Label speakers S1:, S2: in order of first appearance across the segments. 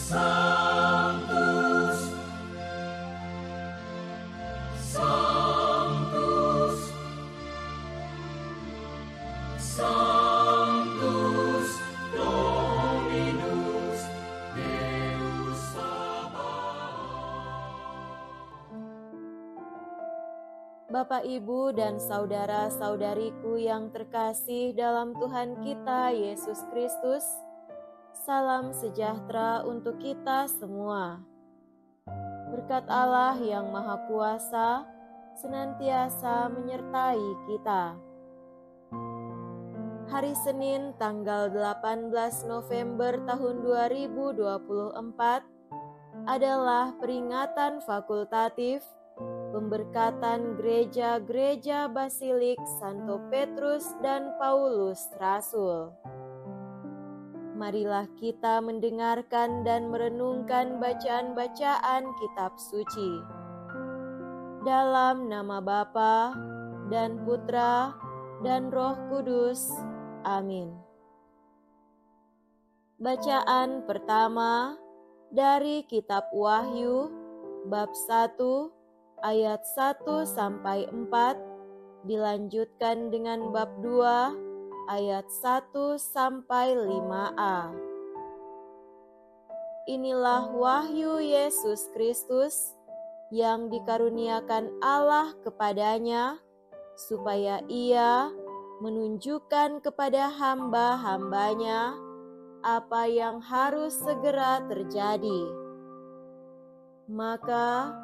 S1: Sanctus, Sanctus, Sanctus Dominus Deus Sabaoth.
S2: Bapak, Ibu, dan saudara-saudariku yang terkasih dalam Tuhan kita Yesus Kristus, salam sejahtera untuk kita semua. Berkat Allah yang Maha Kuasa senantiasa menyertai kita. Hari Senin tanggal 18 November tahun 2024 adalah peringatan fakultatif pemberkatan gereja-gereja Basilik Santo Petrus dan Paulus Rasul. Marilah kita mendengarkan dan merenungkan bacaan-bacaan kitab suci. Dalam nama Bapa dan Putra dan Roh Kudus. Amin. Bacaan pertama dari kitab Wahyu bab 1 ayat 1 sampai 4 dilanjutkan dengan bab 2 ayat 1 sampai 5a. Inilah wahyu Yesus Kristus yang dikaruniakan Allah kepadanya, supaya ia menunjukkan kepada hamba-hambanya apa yang harus segera terjadi. Maka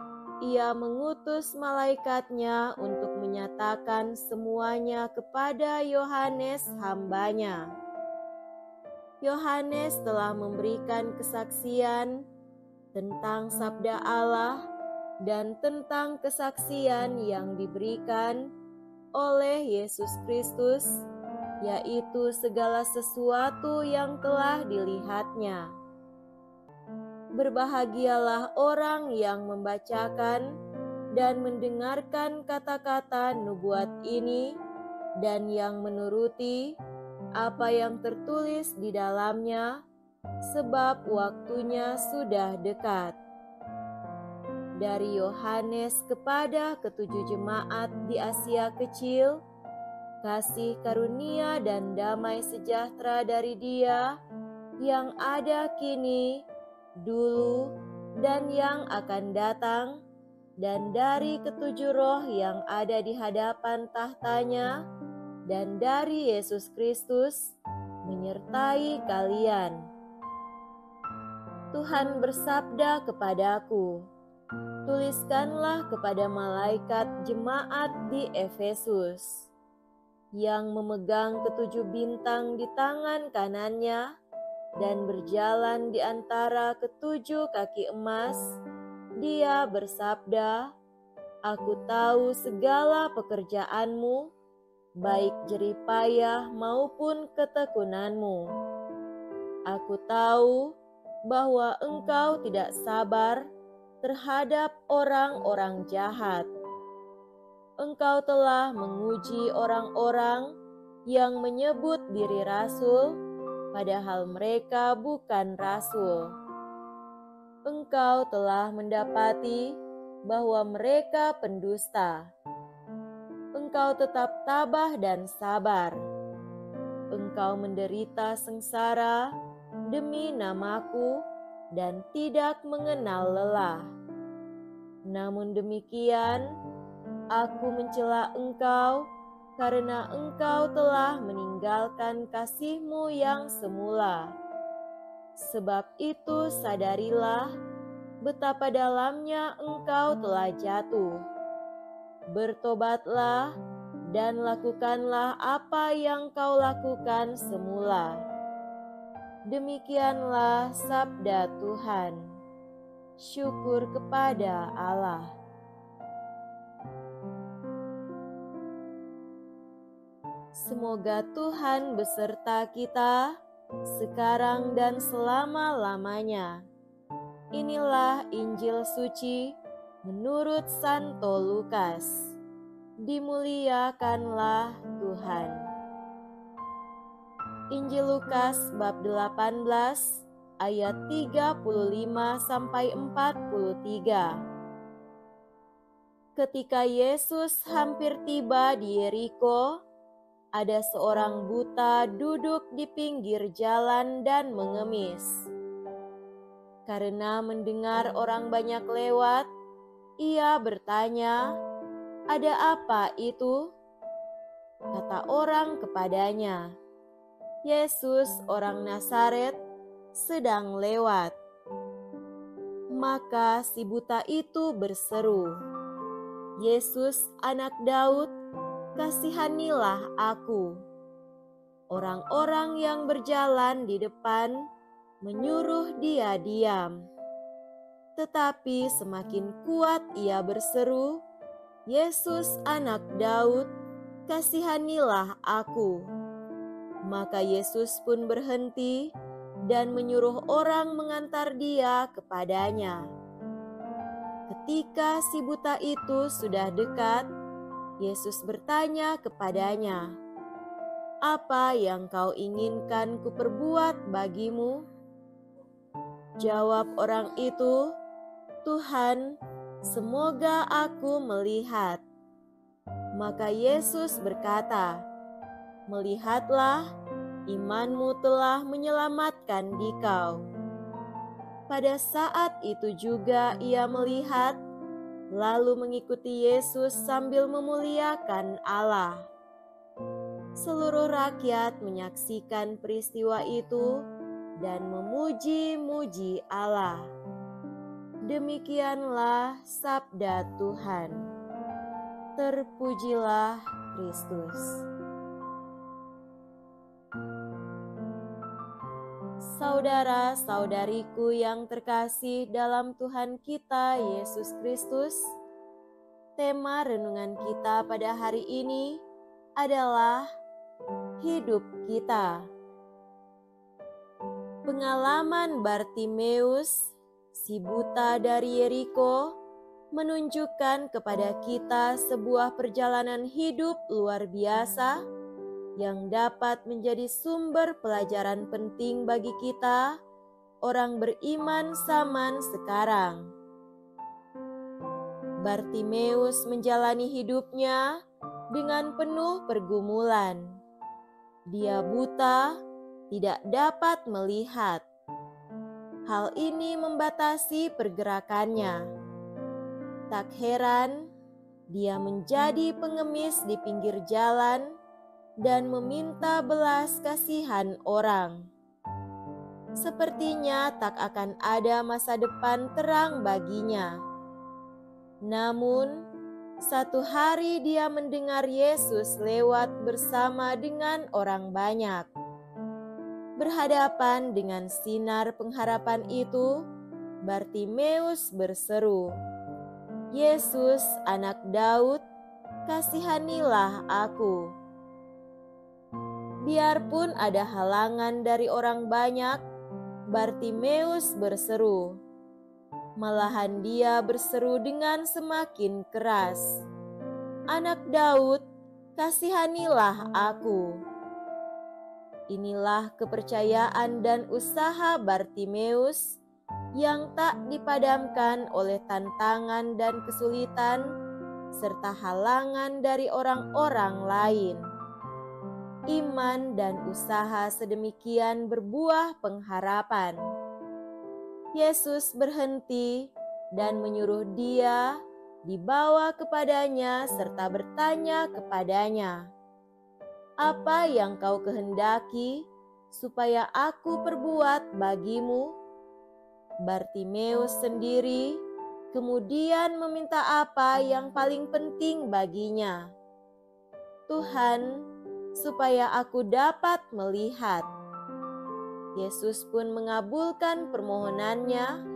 S2: ia mengutus malaikatnya untuk menyatakan semuanya kepada Yohanes hambanya. Yohanes telah memberikan kesaksian tentang sabda Allah dan tentang kesaksian yang diberikan oleh Yesus Kristus, yaitu segala sesuatu yang telah dilihatnya. Berbahagialah orang yang membacakan dan mendengarkan kata-kata nubuat ini dan yang menuruti apa yang tertulis di dalamnya, sebab waktunya sudah dekat. Dari Yohanes kepada ketujuh jemaat di Asia Kecil, kasih karunia dan damai sejahtera dari Dia yang ada kini, dulu, dan yang akan datang, dan dari ketujuh roh yang ada di hadapan tahtanya, dan dari Yesus Kristus, menyertai kalian. Tuhan bersabda kepadaku, tuliskanlah kepada malaikat jemaat di Efesus, yang memegang ketujuh bintang di tangan kanannya, dan berjalan di antara ketujuh kaki emas, Dia bersabda, Aku tahu segala pekerjaanmu, baik jerih payah maupun ketekunanmu. Aku tahu bahwa engkau tidak sabar terhadap orang-orang jahat. Engkau telah menguji orang-orang yang menyebut diri rasul, padahal mereka bukan rasul. Engkau telah mendapati bahwa mereka pendusta. Engkau tetap tabah dan sabar. Engkau menderita sengsara demi namaku dan tidak mengenal lelah. Namun demikian, aku mencela engkau karena engkau telah meninggalkan kasih-Mu yang semula. Sebab itu sadarilah betapa dalamnya engkau telah jatuh. Bertobatlah dan lakukanlah apa yang kau lakukan semula. Demikianlah sabda Tuhan. Syukur kepada Allah. Semoga Tuhan beserta kita sekarang dan selama-lamanya. Inilah Injil suci menurut Santo Lukas. Dimuliakanlah Tuhan. Injil Lukas bab 18 ayat 35-43. Ketika Yesus hampir tiba di Yeriko, ada seorang buta duduk di pinggir jalan dan mengemis. Karena mendengar orang banyak lewat, ia bertanya, "Ada apa itu?" Kata orang kepadanya, "Yesus orang Nazaret sedang lewat." Maka si buta itu berseru, "Yesus anak Daud, kasihanilah aku." Orang-orang yang berjalan di depan menyuruh dia diam. Tetapi semakin kuat ia berseru, "Yesus anak Daud, kasihanilah aku." Maka Yesus pun berhenti dan menyuruh orang mengantar dia kepadanya. Ketika si buta itu sudah dekat, Yesus bertanya kepadanya, "Apa yang kau inginkan kuperbuat bagimu?" Jawab orang itu, "Tuhan, semoga aku melihat." Maka Yesus berkata, "Melihatlah, imanmu telah menyelamatkan dikau." Pada saat itu juga ia melihat, lalu mengikuti Yesus sambil memuliakan Allah. Seluruh rakyat menyaksikan peristiwa itu dan memuji-muji Allah. Demikianlah sabda Tuhan. Terpujilah Kristus. Saudara-saudariku yang terkasih dalam Tuhan kita Yesus Kristus, tema renungan kita pada hari ini adalah hidup kita. Pengalaman Bartimeus, si buta dari Yeriko, menunjukkan kepada kita sebuah perjalanan hidup luar biasa yang dapat menjadi sumber pelajaran penting bagi kita, orang beriman zaman sekarang. Bartimeus menjalani hidupnya dengan penuh pergumulan. Dia buta, tidak dapat melihat. Hal ini membatasi pergerakannya. Tak heran, dia menjadi pengemis di pinggir jalan dan meminta belas kasihan orang. Sepertinya tak akan ada masa depan terang baginya. Namun, satu hari dia mendengar Yesus lewat bersama dengan orang banyak. Berhadapan dengan sinar pengharapan itu, Bartimeus berseru, "Yesus anak Daud, kasihanilah aku." Biarpun ada halangan dari orang banyak, Bartimeus berseru. Malahan dia berseru dengan semakin keras, "Anak Daud, kasihanilah aku." Inilah kepercayaan dan usaha Bartimeus yang tak dipadamkan oleh tantangan dan kesulitan serta halangan dari orang-orang lain. Iman dan usaha sedemikian berbuah pengharapan. Yesus berhenti dan menyuruh dia dibawa kepadanya serta bertanya kepadanya, "Apa yang kau kehendaki supaya aku perbuat bagimu?" Bartimeus sendiri kemudian meminta apa yang paling penting baginya, "Tuhan, supaya aku dapat melihat." Yesus pun mengabulkan permohonannya,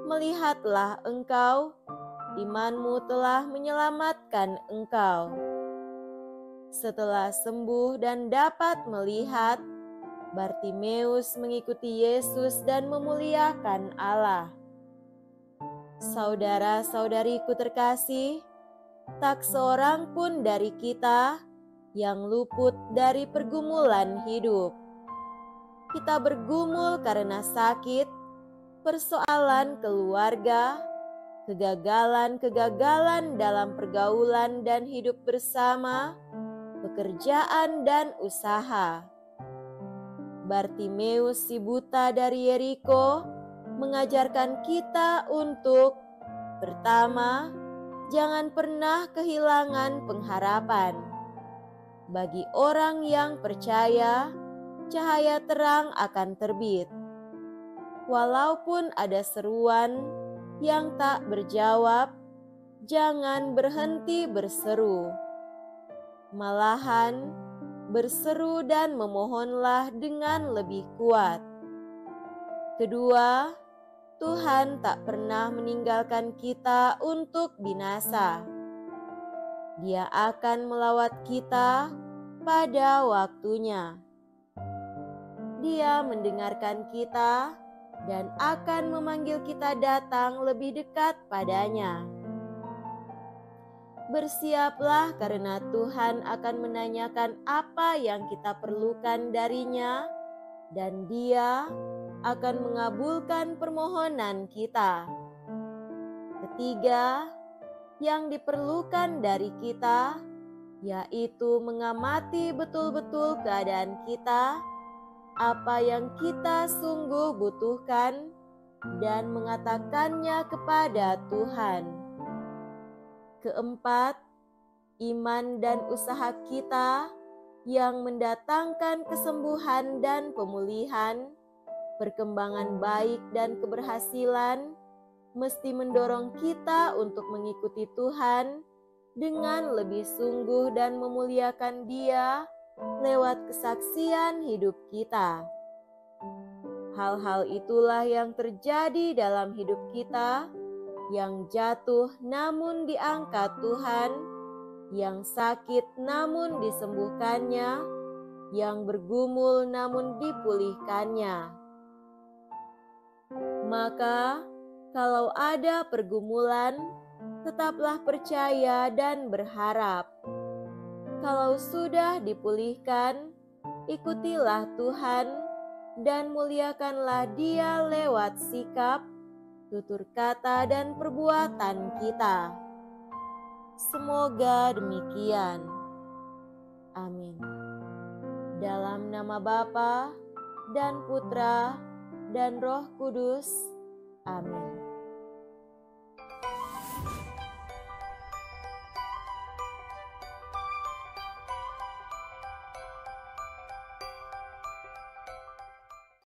S2: "Melihatlah engkau, imanmu telah menyelamatkan engkau." Setelah sembuh dan dapat melihat, Bartimeus mengikuti Yesus dan memuliakan Allah. Saudara-saudariku terkasih, tak seorang pun dari kita yang luput dari pergumulan hidup. kita bergumul karena sakit, persoalan keluarga, kegagalan-kegagalan dalam pergaulan dan hidup bersama, pekerjaan dan usaha. Bartimeus si buta dari Yeriko mengajarkan kita untuk pertama, jangan pernah kehilangan pengharapan. Bagi orang yang percaya, cahaya terang akan terbit. Walaupun ada seruan yang tak berjawab, jangan berhenti berseru. Malahan, berseru dan memohonlah dengan lebih kuat. Kedua, Tuhan tak pernah meninggalkan kita untuk binasa. Dia akan melawat kita pada waktunya. Dia mendengarkan kita dan akan memanggil kita datang lebih dekat padanya. Bersiaplah karena Tuhan akan menanyakan apa yang kita perlukan darinya, dan Dia akan mengabulkan permohonan kita. Ketiga, yang diperlukan dari kita yaitu mengamati betul-betul keadaan kita, apa yang kita sungguh butuhkan, dan mengatakannya kepada Tuhan. Keempat, iman dan usaha kita yang mendatangkan kesembuhan dan pemulihan, perkembangan baik dan keberhasilan, mesti mendorong kita untuk mengikuti Tuhan dengan lebih sungguh dan memuliakan Dia lewat kesaksian hidup kita. Hal-hal itulah yang terjadi dalam hidup kita, yang jatuh namun diangkat Tuhan, yang sakit namun disembuhkannya, yang bergumul namun dipulihkannya. Maka, kalau ada pergumulan, tetaplah percaya dan berharap. Kalau sudah dipulihkan, ikutilah Tuhan dan muliakanlah Dia lewat sikap, tutur kata, dan perbuatan kita. Semoga demikian. Amin. Dalam nama Bapa dan Putra dan Roh Kudus. Amin.